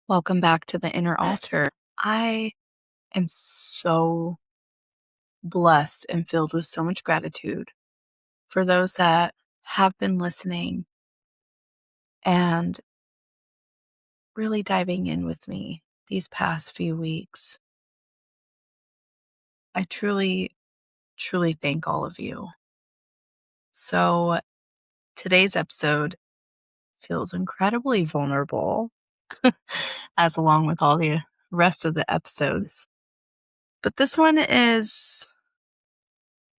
Welcome back to the Inner Altar. I am so blessed and filled with so much gratitude for those that have been listening and really diving in with me these past few weeks. I truly, truly thank all of you. So, today's episode feels incredibly vulnerable, as along with all the rest of the episodes. But this one is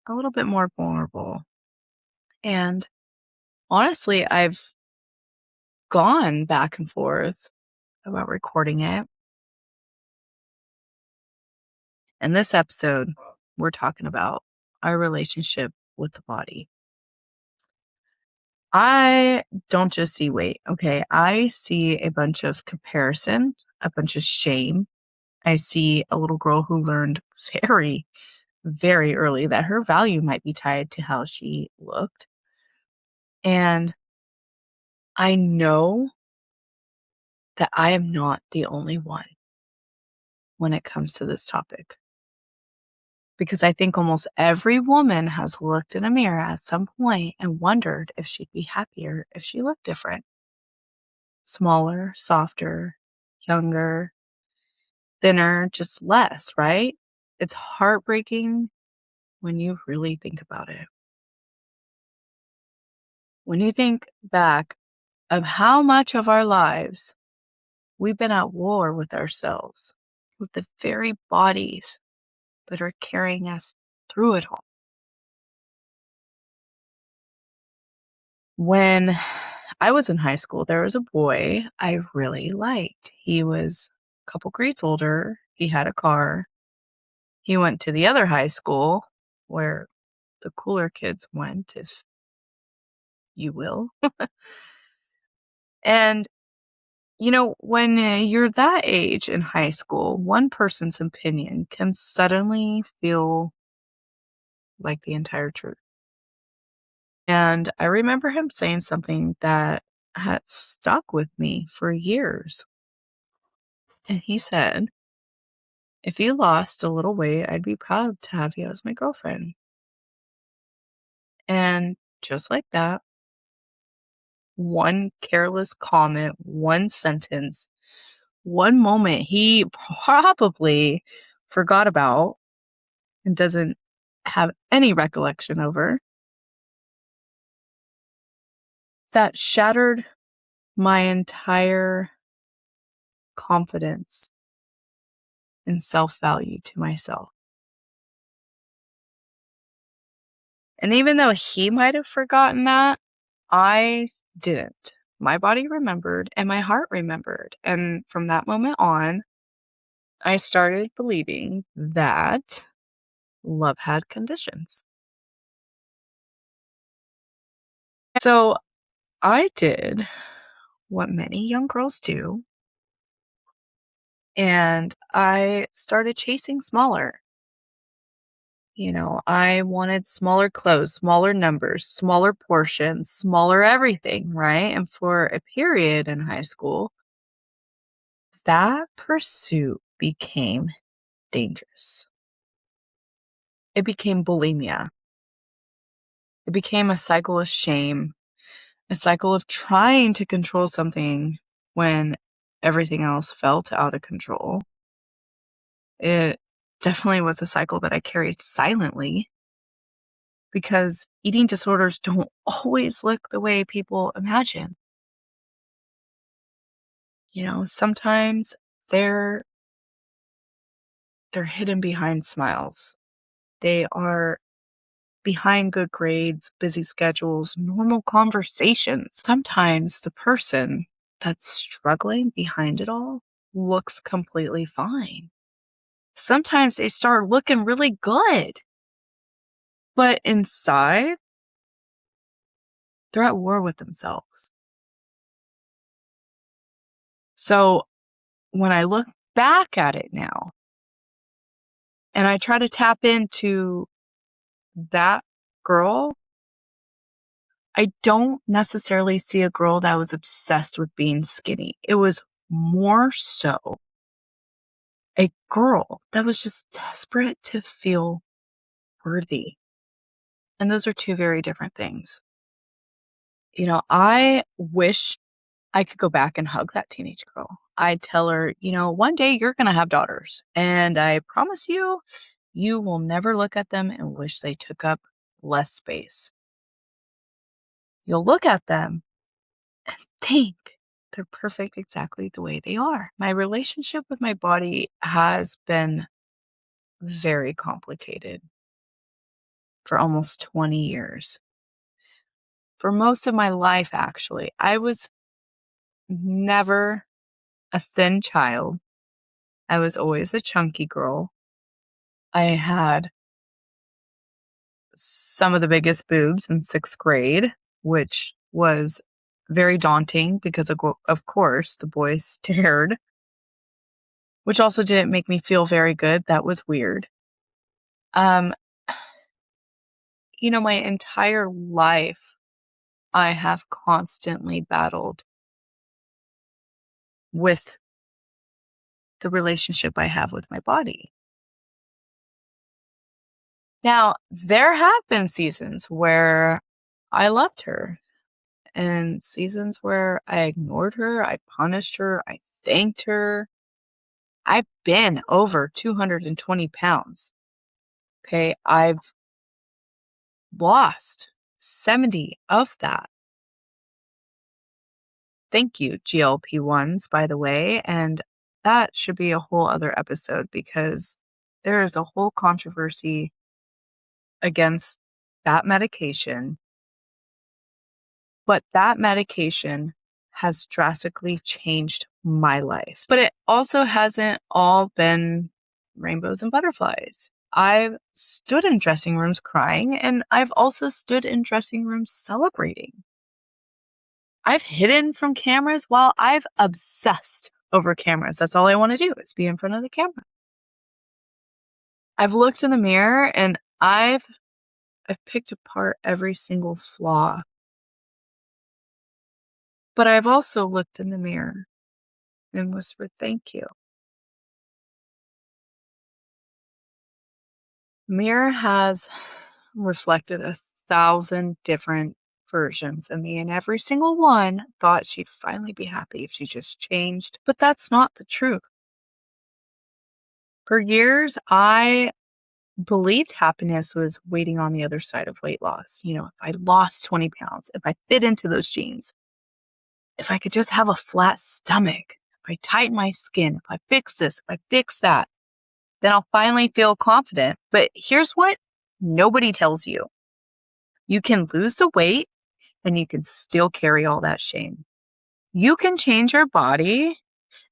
a little bit more vulnerable. And honestly, I've gone back and forth about recording it. In this episode, we're talking about our relationship with the body. I don't just see weight, okay? I see a bunch of comparison, a bunch of shame. I see a little girl who learned very, very early that her value might be tied to how she looked. And I know that I am not the only one when it comes to this topic. Because I think almost every woman has looked in a mirror at some point and wondered if she'd be happier if she looked different. Smaller, softer, younger, thinner, just less, right? It's heartbreaking when you really think about it. When you think back of how much of our lives we've been at war with ourselves, with the very bodies that are carrying us through it all. When I was in high school, there was a boy I really liked. He was a couple grades older. He had a car. He went to the other high school where the cooler kids went, if you will. And, when you're that age in high school, one person's opinion can suddenly feel like the entire truth. And I remember him saying something that had stuck with me for years. And he said, "If you lost a little weight, I'd be proud to have you as my girlfriend." And just like that, one careless comment, one sentence, one moment he probably forgot about and doesn't have any recollection over, that shattered my entire confidence and self-value to myself. And even though he might have forgotten that, I didn't. My body remembered and my heart remembered. And from that moment on, I started believing that love had conditions. So I did what many young girls do, and I started chasing smaller. I wanted smaller clothes, smaller numbers, smaller portions, smaller everything, right? And for a period in high school, that pursuit became dangerous. It became bulimia. It became a cycle of shame, a cycle of trying to control something when everything else felt out of control. It definitely was a cycle that I carried silently because eating disorders don't always look the way people imagine. Sometimes they're hidden behind smiles. They are behind good grades, busy schedules, normal conversations. Sometimes the person that's struggling behind it all looks completely fine. Sometimes they start looking really good, but inside, they're at war with themselves. So when I look back at it now and I try to tap into that girl, I don't necessarily see a girl that was obsessed with being skinny. It was more so a girl that was just desperate to feel worthy. And those are two very different things. I wish I could go back and hug that teenage girl. I'd tell her, one day you're going to have daughters. And I promise you, you will never look at them and wish they took up less space. You'll look at them and think they're perfect exactly the way they are. My relationship with my body has been very complicated for almost 20 years. For most of my life, actually, I was never a thin child. I was always a chunky girl. I had some of the biggest boobs in 6th grade, which was very daunting because, of course, the boys stared, which also didn't make me feel very good. That was weird. My entire life, I have constantly battled with the relationship I have with my body. Now, there have been seasons where I loved her and seasons where I ignored her, I punished her, I thanked her. I've been over 220 pounds. Okay, I've lost 70 of that. Thank you, GLP-1s, by the way. And that should be a whole other episode because there is a whole controversy against that medication. But that medication has drastically changed my life. But it also hasn't all been rainbows and butterflies. I've stood in dressing rooms crying, and I've also stood in dressing rooms celebrating. I've hidden from cameras while I've obsessed over cameras. That's all I want to do is be in front of the camera. I've looked in the mirror and I've picked apart every single flaw. But I've also looked in the mirror and whispered, thank you. Mirror has reflected 1,000 different versions of me, and every single one thought she'd finally be happy if she just changed. But that's not the truth. For years, I believed happiness was waiting on the other side of weight loss. If I lost 20 pounds, if I fit into those jeans, if I could just have a flat stomach, if I tighten my skin, if I fix this, if I fix that, then I'll finally feel confident. But here's what nobody tells you. You can lose the weight and you can still carry all that shame. You can change your body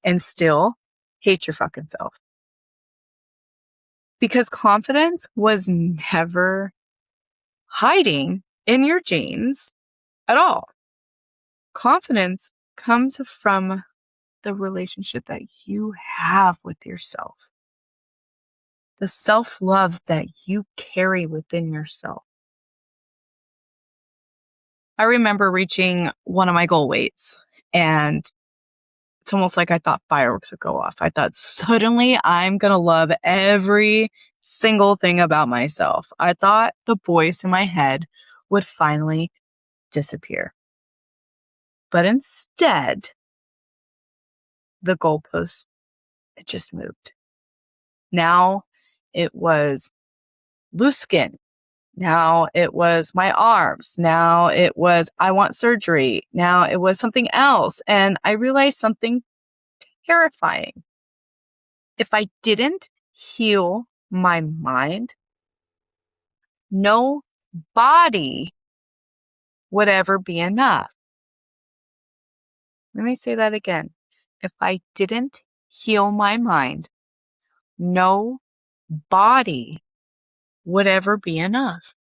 and still hate your fucking self. Because confidence was never hiding in your genes at all. Confidence comes from the relationship that you have with yourself. The self-love that you carry within yourself. I remember reaching one of my goal weights, and it's almost like I thought fireworks would go off. I thought suddenly I'm going to love every single thing about myself. I thought the voice in my head would finally disappear. But instead, the goalpost, it just moved. Now it was loose skin. Now it was my arms. Now it was, I want surgery. Now it was something else. And I realized something terrifying. If I didn't heal my mind, no body would ever be enough. Let me say that again. If I didn't heal my mind, no body would ever be enough.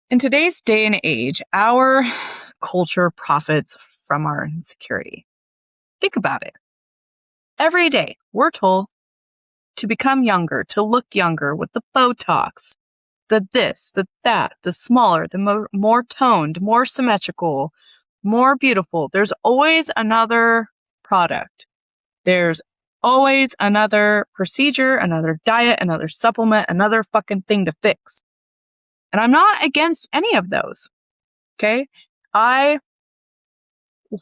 In today's day and age, our culture profits from our insecurity. Think about it. Every day, we're told to become younger, to look younger with the Botox, the this, the that, the smaller, the more toned, more symmetrical, more beautiful. There's always another product. There's always another procedure, another diet, another supplement, another fucking thing to fix. And I'm not against any of those. Okay? I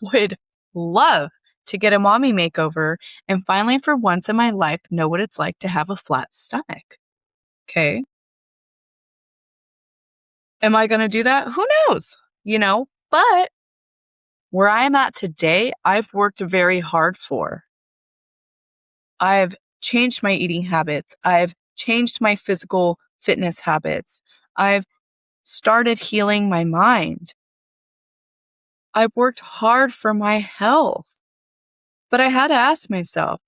would love to get a mommy makeover and finally, for once in my life, know what it's like to have a flat stomach. Okay? Am I going to do that? Who knows? But where I'm at today, I've worked very hard for. I've changed my eating habits. I've changed my physical fitness habits. I've started healing my mind. I've worked hard for my health. But I had to ask myself,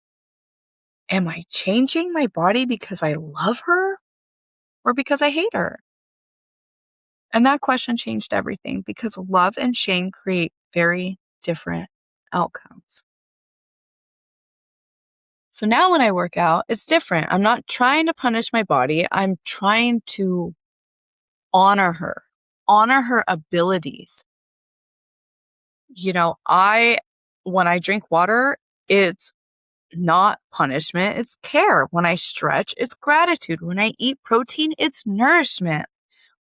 am I changing my body because I love her or because I hate her? And that question changed everything because love and shame create very different outcomes. So now when I work out, it's different. I'm not trying to punish my body. I'm trying to honor her abilities. When I drink water, it's not punishment, it's care. When I stretch, it's gratitude. When I eat protein, it's nourishment.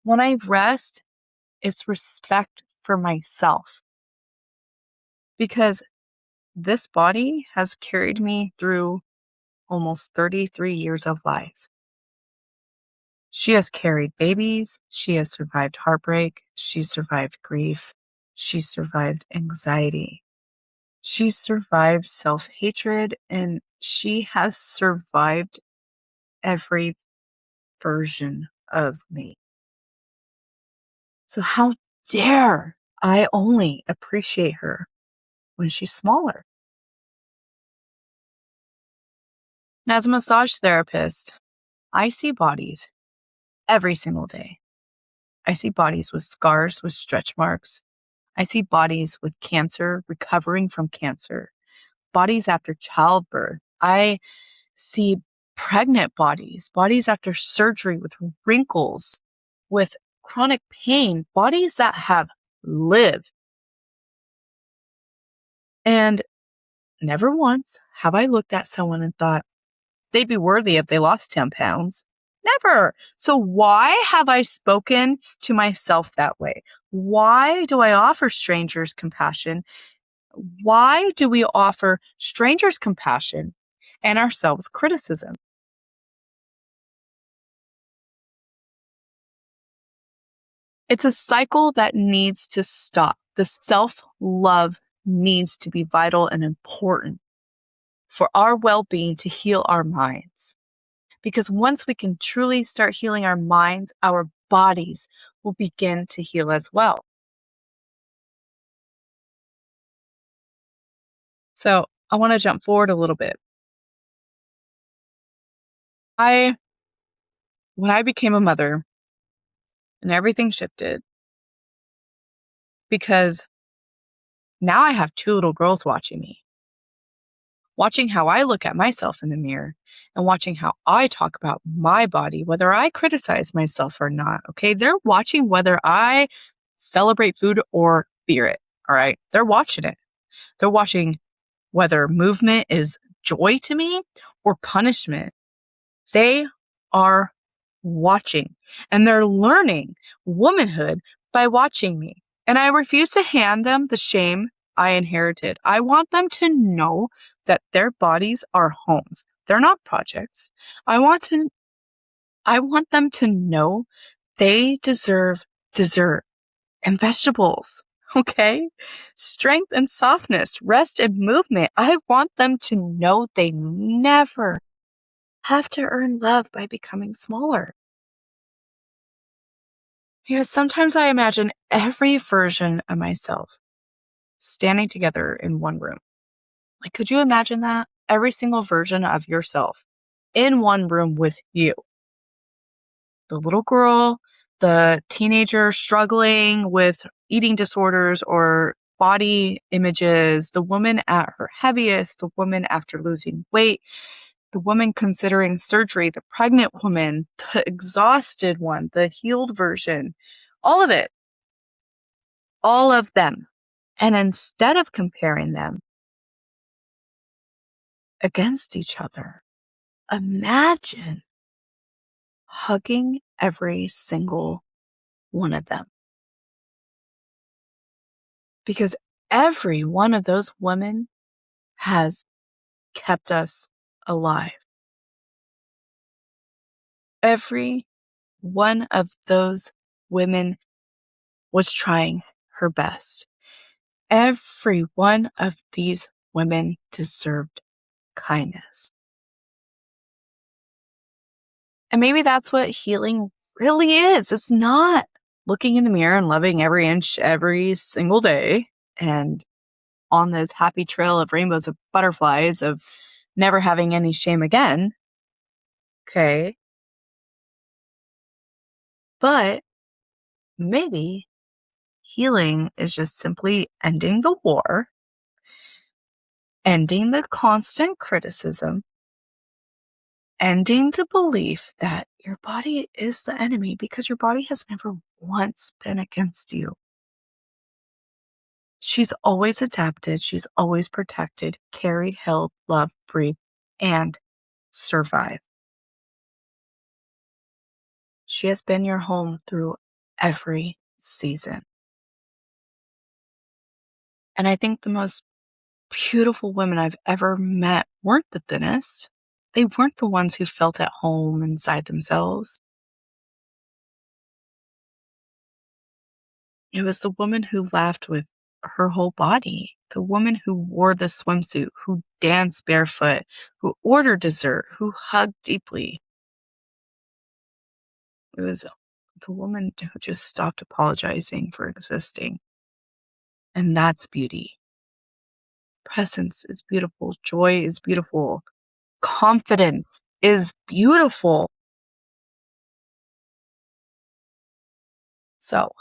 When I rest, it's respect for myself. Because this body has carried me through almost 33 years of life. She has carried babies. She has survived heartbreak. She survived grief. She survived anxiety. She survived self-hatred, and she has survived every version of me. So how dare I only appreciate her when she's smaller? And as a massage therapist, I see bodies every single day. I see bodies with scars, with stretch marks. I see bodies with cancer, recovering from cancer, bodies after childbirth. I see pregnant bodies after surgery with wrinkles, with chronic pain, bodies that have lived. And never once have I looked at someone and thought they'd be worthy if they lost 10 pounds. Never. So why have I spoken to myself that way? Why do I offer strangers compassion? Why do we offer strangers compassion and ourselves criticism? It's a cycle that needs to stop. The self-love needs to be vital and important for our well-being to heal our minds. Because once we can truly start healing our minds, our bodies will begin to heal as well. So I want to jump forward a little bit. When I became a mother and everything shifted, because now I have 2 little girls watching me, watching how I look at myself in the mirror and watching how I talk about my body, whether I criticize myself or not. Okay. They're watching whether I celebrate food or fear it. All right. They're watching it. They're watching whether movement is joy to me or punishment. They are watching and they're learning womanhood by watching me. And I refuse to hand them the shame I inherited. I want them to know that their bodies are homes. They're not projects. I want them to know they deserve dessert and vegetables. Okay? Strength and softness, rest and movement. I want them to know they never have to earn love by becoming smaller. Because sometimes I imagine every version of myself standing together in one room. Like, could you imagine that? Every single version of yourself in one room with you. The little girl, the teenager struggling with eating disorders or body images, the woman at her heaviest, the woman after losing weight, the woman considering surgery, the pregnant woman, the exhausted one, the healed version, all of it, all of them. And instead of comparing them against each other, imagine hugging every single one of them. Because every one of those women has kept us alive. Every one of those women was trying her best. Every one of these women deserved kindness. And maybe that's what healing really is. It's not looking in the mirror and loving every inch every single day and on this happy trail of rainbows of butterflies of never having any shame again. Okay. But maybe healing is just simply ending the war, ending the constant criticism, ending the belief that your body is the enemy because your body has never once been against you. She's always adapted, she's always protected, carried, held, loved, breathed, and survived. She has been your home through every season. And I think the most beautiful women I've ever met weren't the thinnest. They weren't the ones who felt at home inside themselves. It was the woman who laughed with her whole body, the woman who wore the swimsuit, who danced barefoot, who ordered dessert, who hugged deeply. It was the woman who just stopped apologizing for existing. And that's beauty. Presence is beautiful. Joy is beautiful. Confidence is beautiful. So,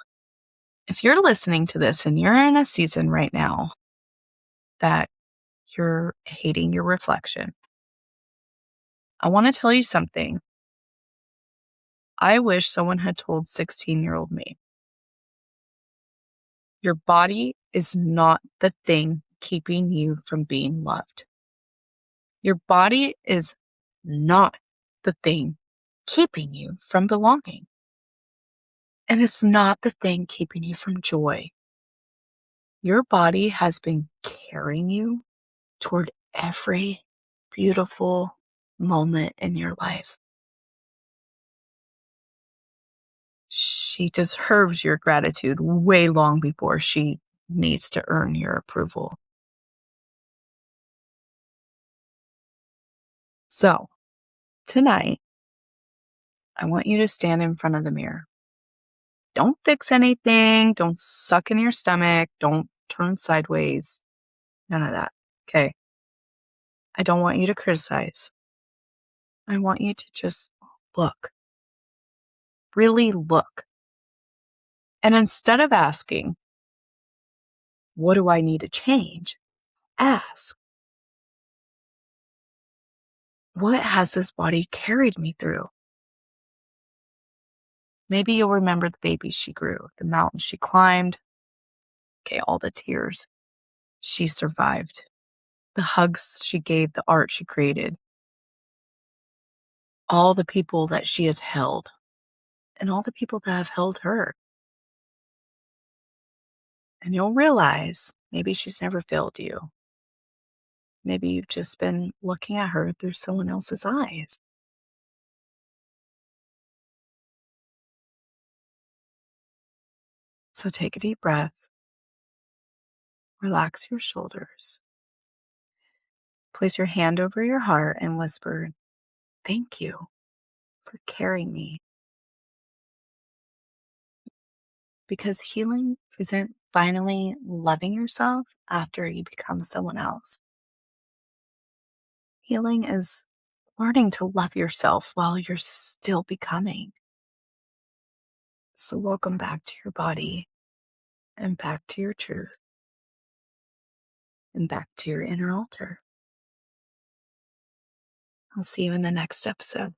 if you're listening to this and you're in a season right now that you're hating your reflection, I want to tell you something. I wish someone had told 16-year-old me, your body is not the thing keeping you from being loved. Your body is not the thing keeping you from belonging. And it's not the thing keeping you from joy. Your body has been carrying you toward every beautiful moment in your life. She deserves your gratitude way long before she needs to earn your approval. So, tonight, I want you to stand in front of the mirror. Don't fix anything. Don't suck in your stomach. Don't turn sideways. None of that. Okay. I don't want you to criticize. I want you to just look. Really look. And instead of asking, what do I need to change? Ask, what has this body carried me through? Maybe you'll remember the babies she grew, the mountains she climbed, okay, all the tears she survived, the hugs she gave, the art she created, all the people that she has held, and all the people that have held her. And you'll realize maybe she's never failed you. Maybe you've just been looking at her through someone else's eyes. So take a deep breath, relax your shoulders, place your hand over your heart and whisper, thank you for carrying me. Because healing isn't finally loving yourself after you become someone else. Healing is learning to love yourself while you're still becoming. So welcome back to your body and back to your truth and back to your inner altar. I'll see you in the next episode.